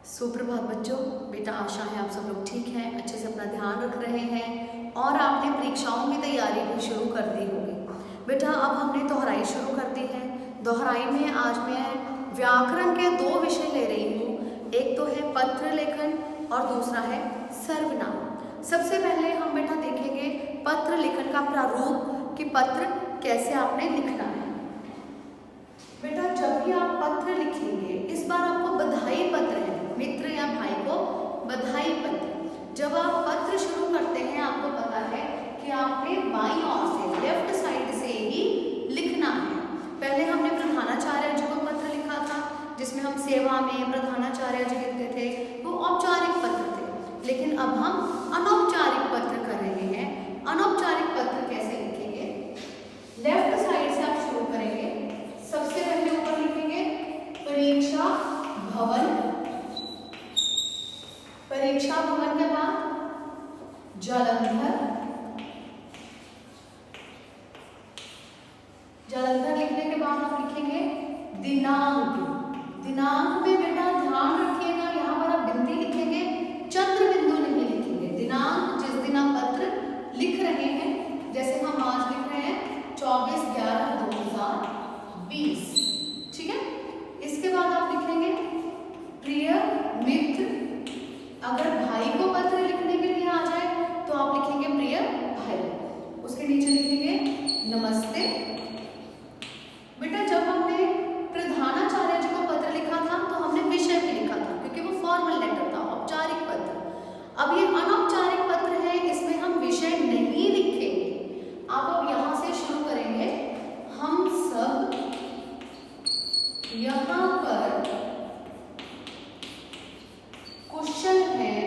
सुप्रभात बच्चों। बेटा आशा है आप सब लोग ठीक हैं, अच्छे से अपना ध्यान रख रहे हैं और आपने परीक्षाओं की तैयारी भी शुरू कर दी होगी। बेटा अब हमने दोहराई शुरू कर दी है। दोहराई में आज मैं व्याकरण के दो विषय ले रही हूँ। एक तो है पत्र लेखन और दूसरा है सर्वनाम। सबसे पहले हम बेटा देखेंगे पत्र लेखन का प्रारूप कि पत्र कैसे आपने लिखना है। बेटा जब भी आप पत्र लिखेंगे, इस बार आपको बधाई पत्र है, मित्र या भाई को बधाई पत्र। जब आप पत्र शुरू करते हैं आपको पता है कि आपने बाईं ओर से लेफ्ट साइड से ही लिखना है। पहले हमने प्रधानाचार्य जी को पत्र लिखा था जिसमें हम सेवा में प्रधानाचार्य जी लिखते थे, वो औपचारिक पत्र थे। लेकिन अब हम अनौपचारिक पत्र कर रहे हैं। अनौपचारिक पत्र कैसे लिखेंगे? लेफ्ट साइड से आप शुरू करेंगे। सबसे पहले ऊपर लिखेंगे परीक्षा भवन। परीक्षा भवन के बाद जालंधर। जालंधर लिखने के बाद आप लिखेंगे दिनांक। दिनांक में बेटा ध्यान रखिएगा, यहाँ पर आप बिंदी लिखेंगे, चंद्र बिंदु नहीं लिखेंगे। दिनांक जिस दिन आप पत्र लिख रहे हैं, जैसे हम आज लिख रहे हैं 24/11/2020, ठीक है। इसके बाद आप लिखेंगे प्रिय मित्र। अगर भाई को पत्र लिखने के लिए आ जाए तो आप लिखेंगे प्रिय भाई। उसके नीचे लिखेंगे नमस्ते। बेटा जब हमने प्रधानाचार्य जी को पत्र लिखा था तो हमने विषय भी लिखा था क्योंकि वो फॉर्मल लेटर था, औपचारिक पत्र। अब ये अनौपचारिक पत्र है, इसमें हम विषय नहीं लिखेंगे। आप अब यहाँ से शुरू करेंगे, हम सब यहाँ पर कुशल हैं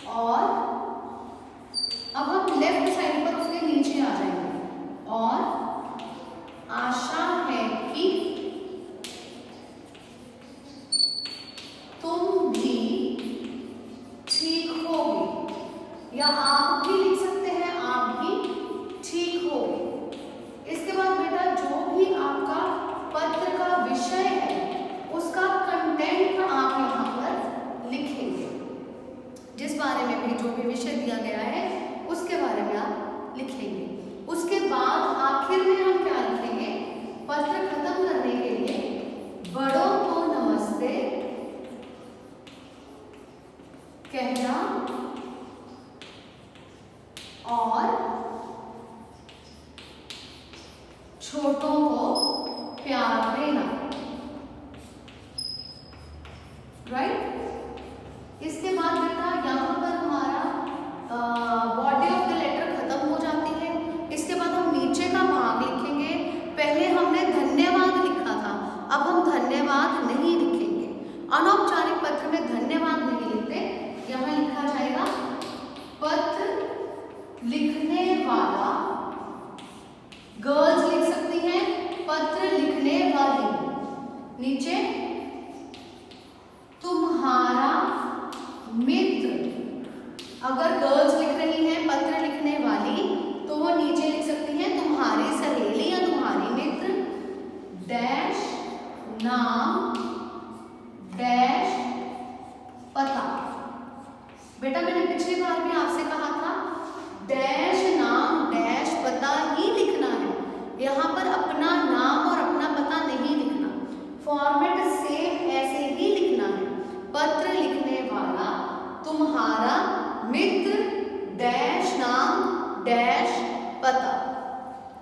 और अब हम लेफ्ट साइड पर उसके नीचे आ जाएंगे और आशा है कि तुम भी ठीक होगे, या आप भी लिख सकते हैं आप भी ठीक होगे। इसके बाद बेटा जो भी आपका पत्र का विषय है उसका कंटेंट आप यहाँ पर लिखेंगे। जिस बारे में भी जो भी विषय दिया गया है उसके बारे में आप लिखेंगे। उसके बाद आखिर में हम क्या लिखेंगे? पत्र खत्म करने के लिए बड़ों को नमस्ते कहना और छोटों को प्यार देना, राइट। इसके बाद बेटा यहाँ पर हमारा बॉडी ऑफ द लेटर खत्म हो जाती है। इसके बाद हम नीचे का भाग लिखेंगे। पहले हमने धन्यवाद लिखा था, अब हम धन्यवाद नहीं लिखेंगे। अनौपचारिक पत्र में धन्यवाद नहीं लिखते। यहाँ लिखा जाएगा पत्र लिखने वाला, गर्ल्स लिख सकती हैं, पत्र लिखने वाली। नीचे तुम्हारा मित्र। अगर गर्ल्स लिख रही हैं पत्र लिखने वाली तो वो नीचे लिख सकती हैं तुम्हारी सहेली या तुम्हारी मित्र, डैश नाम डैश पता। बेटा मैंने पिछली बार भी आपसे कहा था डैश नाम डैश पता ही लिखना है। यहाँ पर अपना नाम और अपना पता नहीं लिखना, फॉर्मेट सेम ऐसे ही लिखना है। पत्र लिखने वाला तुम्हारा मित्र डैश नाम डैश पता,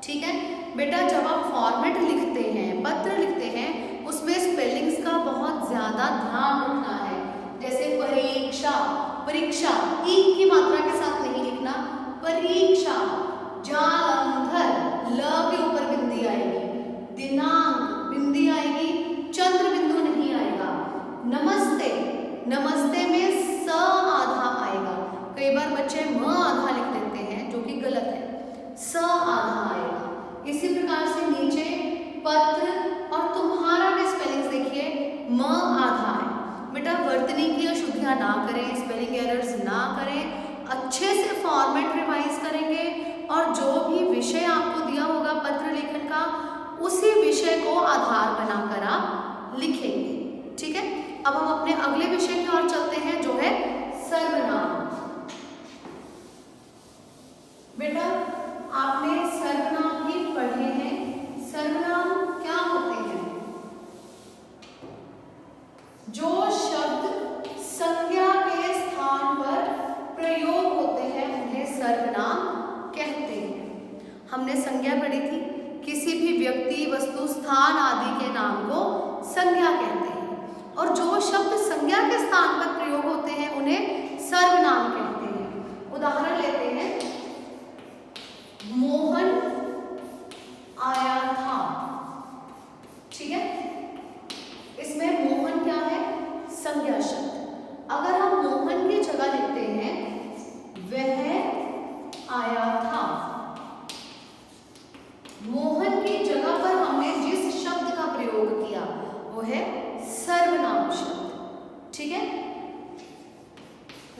ठीक है। बेटा जब आप फॉर्मेट लिखते हैं, पत्र लिखते हैं, उसमें स्पेलिंग्स का बहुत ज्यादा ध्यान रखना है। जैसे परीक्षा, परीक्षा ई की मात्रा के साथ नहीं लिखना, परीक्षा। जालंधर ल के ऊपर बिंदी आएगी, दिनांक बिंदी आएगी, चंद्र बिंदु नहीं आएगा। नमस्ते, नमस्ते में स आधा आएगा। कई बार बच्चे म आधा लिख देते हैं जो कि गलत है, स आधा आएगा। इसी प्रकार से नीचे पत्र और तुम्हारा के स्पेलिंग्स देखिए, म आधा है। बेटा वर्तनी की अशुद्धियां ना करें, स्पेलिंग एरर्स ना करें, अच्छे से फॉर्मेट रिवाइज करेंगे और जो भी विषय आपको दिया होगा पत्र लेखन का, उसी विषय को को आधार बनाकर आप लिखेंगे। ठीक है, अब हम अपने अगले विषय की ओर चलते हैं जो है सर्वनाम। बेटा आपने सर्वनाम भी पढ़े हैं। सर्वनाम क्या होते हैं? जो शब्द संज्ञा के स्थान पर प्रयोग होते हैं उन्हें सर्वनाम कहते हैं। हमने संज्ञा पढ़ी थी, किसी भी व्यक्ति, वस्तु, स्थान आदि के नाम को संज्ञा कहते हैं, और जो शब्द संज्ञा के स्थान पर प्रयोग होते हैं उन्हें सर्वनाम कहते हैं। उदाहरण लेते हैं, मोहन आया था। ठीक है, इसमें मोहन क्या है? संज्ञा शब्द। अगर हम मोहन की जगह लिखते हैं वह आया था, मोहन की जगह पर हमने जिस शब्द का प्रयोग किया वो है सर्वनाम शब्द। ठीक है,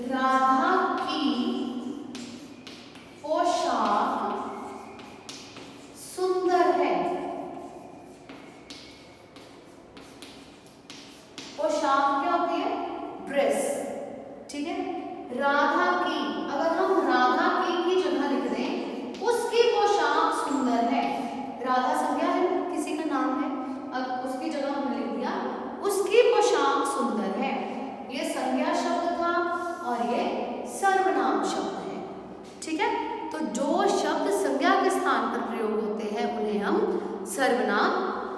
राधा की पोशाक सुंदर है। पोशाक क्या होती है? ड्रेस। ठीक है, राधा की, अगर हम राधा की जगह लिख दें उसकी पोशाक सुंदर है। राधा संज्ञा है, किसी का नाम है, अब उसकी जगह हमने लिख दिया उसकी पोशाक सुंदर है। ये संज्ञा शब्द था और ये सर्वनाम शब्द है। ठीक है, तो जो शब्द संज्ञा के स्थान पर प्रयोग होते हैं उन्हें हम सर्वनाम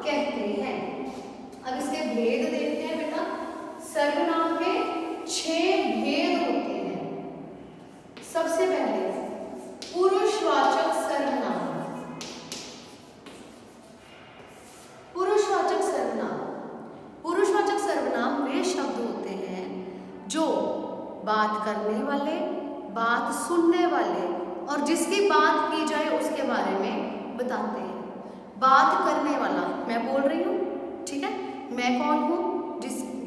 कहते हैं। अब इसके भेद देखते हैं बेटा। सर्वनाम के 6 भेद होते हैं। सबसे पहले पुरुषवाचक सर्वनाम। पुरुषवाचक सर्वनाम, पुरुषवाचक सर्वनाम वे शब्द होते हैं जो बात करने वाले, बात सुनने वाले और जिसकी बात की जाए उसके बारे में बताते हैं। बात करने वाला मैं बोल रही हूँ, ठीक है, मैं कौन हूँ?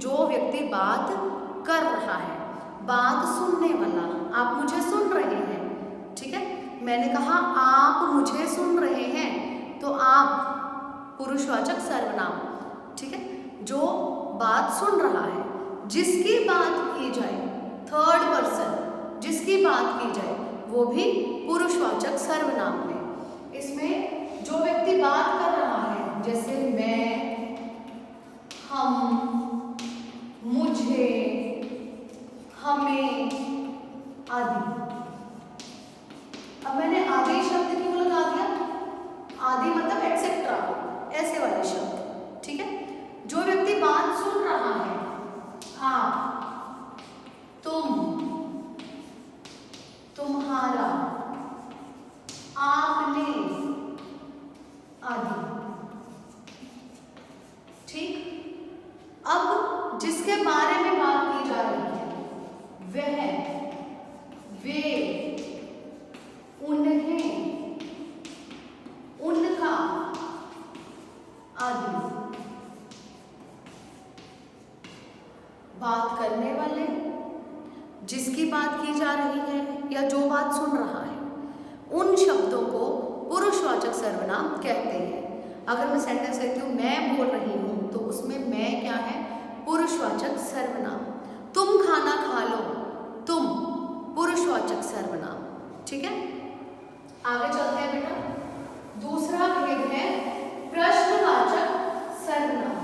जो व्यक्ति बात कर रहा है। बात सुनने वाला, आप मुझे सुन रहे हैं। ठीक है, मैंने कहा आप मुझे सुन रहे हैं, तो आप पुरुषवाचक सर्वनाम। ठीक है, जो बात सुन रहा है, जिसकी बात की जाए, थर्ड पर्सन जिसकी बात की जाए वो भी पुरुषवाचक सर्वनाम है। इसमें जो व्यक्ति बात कर रहा है, जैसे मैं, हम, मुझे, हमें आदि। अब मैंने आदि शब्द क्यों लगा दिया? आदि मतलब एक्सेट्रा, ऐसे वाले शब्द। ठीक है, जो व्यक्ति बात सुन रहा है, आप, तुम, तुम्हारा, आपने आदि। ठीक, अब जिसके बारे में बात की जा रही है वह, वे, उन्हें, उनका आदि। बात करने वाले, जिसकी बात की जा रही है या जो बात सुन रहा है, उन शब्दों को पुरुषवाचक सर्वनाम कहते हैं। अगर मैं सेंटेंस कहती हूँ मैं बोल रही हूँ, तो उसमें मैं क्या है? पुरुषवाचक सर्वनाम। तुम खाना खा लो, तुम पुरुषवाचक सर्वनाम। ठीक है, आगे चलते हैं बेटा। दूसरा भेद है प्रश्नवाचक सर्वनाम।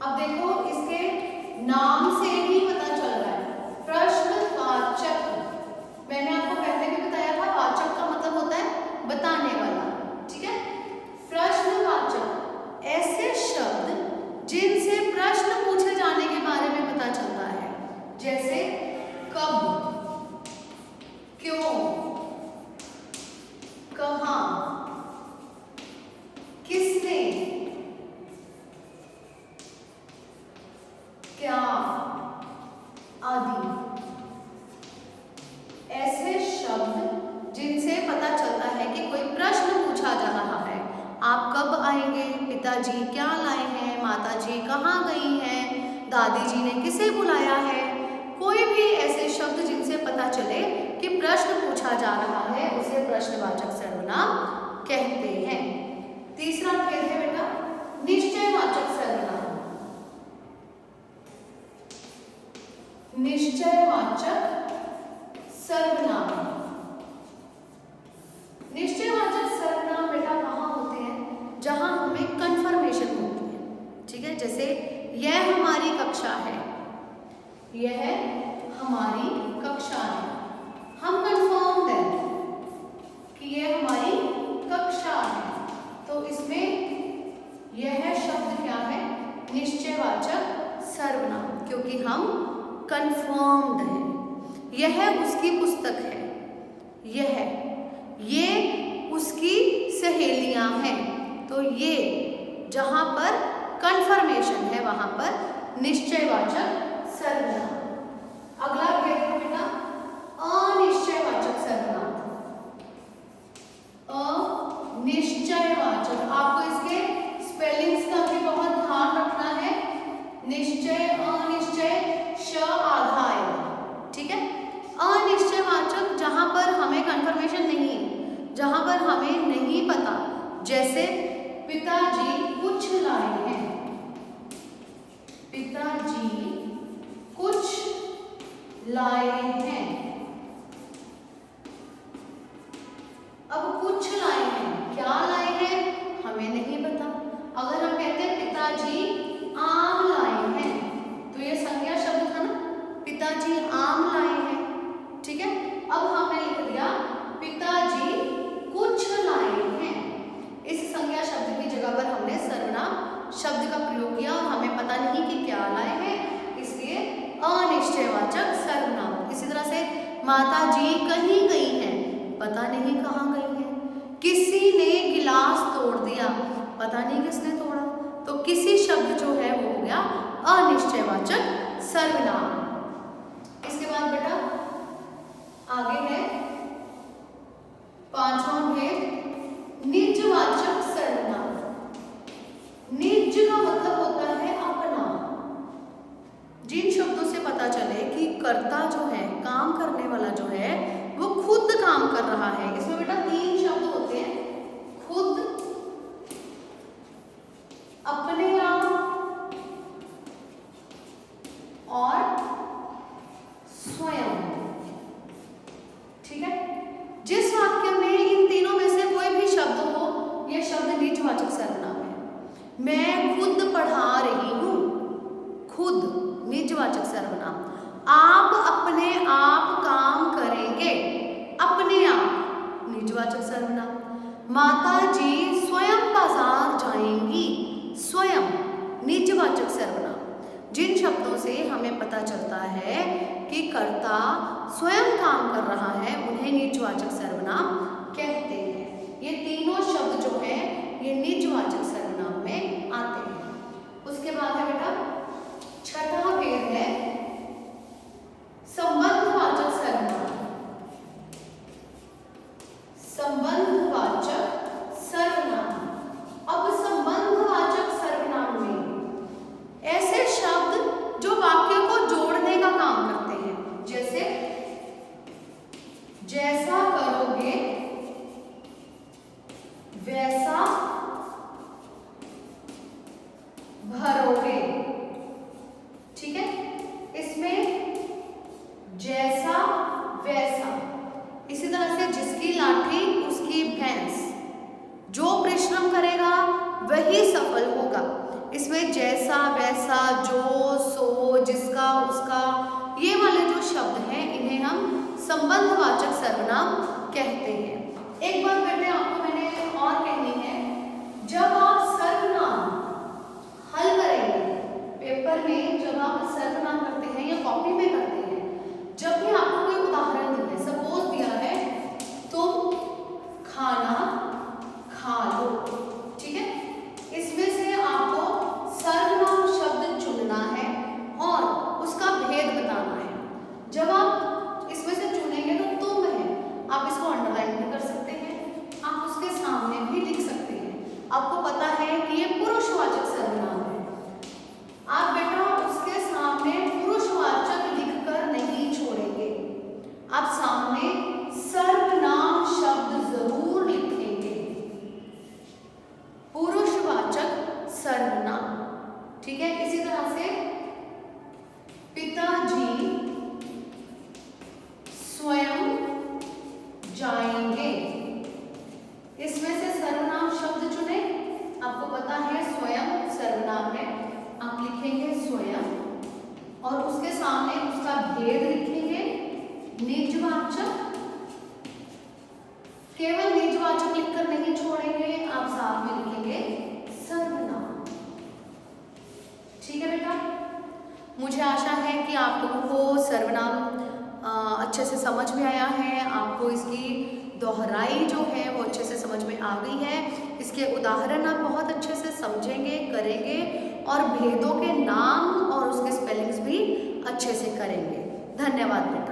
अब देखो इसके नाम से ही पता चल रहा है, प्रश्नवाचक। मैंने आपको पहले भी बताया था, वाचक का मतलब होता है बताने वाला। ठीक है, प्रश्नवाचक ऐसे शब्द जिनसे प्रश्न पूछे जाने के बारे में पता चलता है, जैसे कब, क्यों, कहाँ, किसने, क्या आदि। ऐसे शब्द जिनसे पता चलता है कि कोई प्रश्न पूछा जा रहा है। आप कब आएंगे? पिताजी क्या लाए हैं? माताजी कहाँ गई हैं? दादी जी ने किसे बुलाया है? कोई भी ऐसे शब्द जिनसे पता चले कि प्रश्न पूछा जा रहा है, उसे प्रश्नवाचक सर्वनाम कहते हैं। तीसरा भेद है बेटा जहां हमें कंफर्मेशन होती है। ठीक है, जैसे यह हमारी कक्षा है, यह हमारी कक्षा है, हम कंफर्म है कि यह हमारी कक्षा है, तो इसमें यह शब्द क्या है, निश्चयवाचक सर्वनाम, क्योंकि हम कंफर्म्ड हैं। यह उसकी पुस्तक है, ये उसकी सहेलियां हैं, तो ये जहां पर कंफर्मेशन है वहां पर निश्चयवाचक सर्वनाम। अगला भेद है बेटा अनिश्चयवाचक सर्वनाम। अनिश्चयवाचक, आपको इसके स्पेलिंग्स का भी बहुत ध्यान रखना है। निश्चय, अनिश्चय, श आधा आएगा। ठीक है, अनिश्चयवाचक जहां पर हमें कंफर्मेशन नहीं है, जहां पर हमें नहीं पता, जैसे पिताजी कुछ लाए हैं, पिताजी कुछ लाए हैं। अब कुछ लाए हैं, क्या लाए हैं हमें नहीं पता। अगर हम कहते हैं पिताजी आम लाए हैं, तो ये संज्ञा शब्द था ना, पिताजी आम लाए हैं। ठीक है, अब हमने लिख दिया पिताजी कुछ लाए हैं। इस संज्ञा शब्द की जगह पर हमने सर्वनाम शब्द का प्रयोग किया और हमें पता नहीं कि क्या लाए हैं, इसलिए अनिश्चयवाचक सर्वनाम। इसी तरह से माताजी कहीं गई हैं, पता नहीं कहाँ गई है। किसी ने गिलास तोड़ दिया, पता नहीं किसने तोड़ा, तो किसी शब्द जो है वो हो गया अनिश्चयवाचक सर्वनाम। इसके बाद बेटा आगे है पांचवा भेद निजवाचक सर्वनाम। निज का मतलब होता है अपना। जिन शब्दों से पता चले कि कर्ता जो है, काम करने वाला जो है, वो खुद काम कर रहा है। इसमें बेटा तीन शब्द होते हैं, खुद, अपने आप और स्वयं। ठीक है, जिस वाक्य में इन तीनों में से कोई भी शब्द हो, यह शब्द निजवाचक सर्वनाम है। मैं खुद पढ़ा रही हूं, खुद निजवाचक सर्वनाम। आप अपने आप काम करेंगे, अपने आप निजवाचक सर्वनाम। माता जी स्वयं बाजार जाएंगी, स्वयं निजवाचक सर्वनाम। जिन शब्दों से हमें पता चलता है कि कर्ता स्वयं काम कर रहा है, उन्हें निजवाचक सर्वनाम कहते हैं। ये तीनों शब्द जो है ये निजवाचक सर्वनाम में आते हैं। उसके बाद है बेटा छठा भेद है संबंधवाचक सर्वनाम। संबंधवाचक सर्वनाम। अब संबंधवाचक सर्वनाम में ऐसे शब्द जो वाक्य को जोड़ने का काम करते हैं, जैसे जैसा करोगे वैसा भरोगे। ठीक है, इसमें जैसा वैसा, इसी तरह से जिसकी लाठी उसकी भैंस, जो परिश्रम करेगा वही सफल होगा। इसमें जैसा वैसा, जो सो, जिसका, उसका, ये वाले जो शब्द हैं इन्हें हम संबंधवाचक सर्वनाम कहते हैं। एक बात बेटे आपको मैंने और कहनी है, जब आप सर्वनाम हल करेंगे पेपर में, जब आप सर्वनाम करते हैं या कॉपी में करते हैं, जब भी आपको कोई उदाहरण दिया है, सपोज दिया है तुम खाना खा लो, ठीक है, इसमें से आपको सर्वनाम शब्द चुनना है और उसका भेद बताना है। जब आप इसमें से चुनेंगे तो तुम है, आप इसको अंडरलाइन भी कर सकते हैं, आप उसके सामने भी लिख सकते हैं। आपको पता सामने उसका भेद लिखेंगे, निजवाचक, केवल निजवाचक लिखकर नहीं छोड़ेंगे, आप साथ में लिखेंगे सर्वनाम। ठीक है बेटा, मुझे आशा है कि आप लोगों को सर्वनाम अच्छे से समझ में आया है, आपको इसकी दोहराई जो है वो अच्छे से समझ में आ गई है। इसके उदाहरण आप बहुत अच्छे से समझेंगे, करेंगे और भेदों के नाम और उसके स्पेलिंग्स भी अच्छे से करेंगे। धन्यवाद बेटा।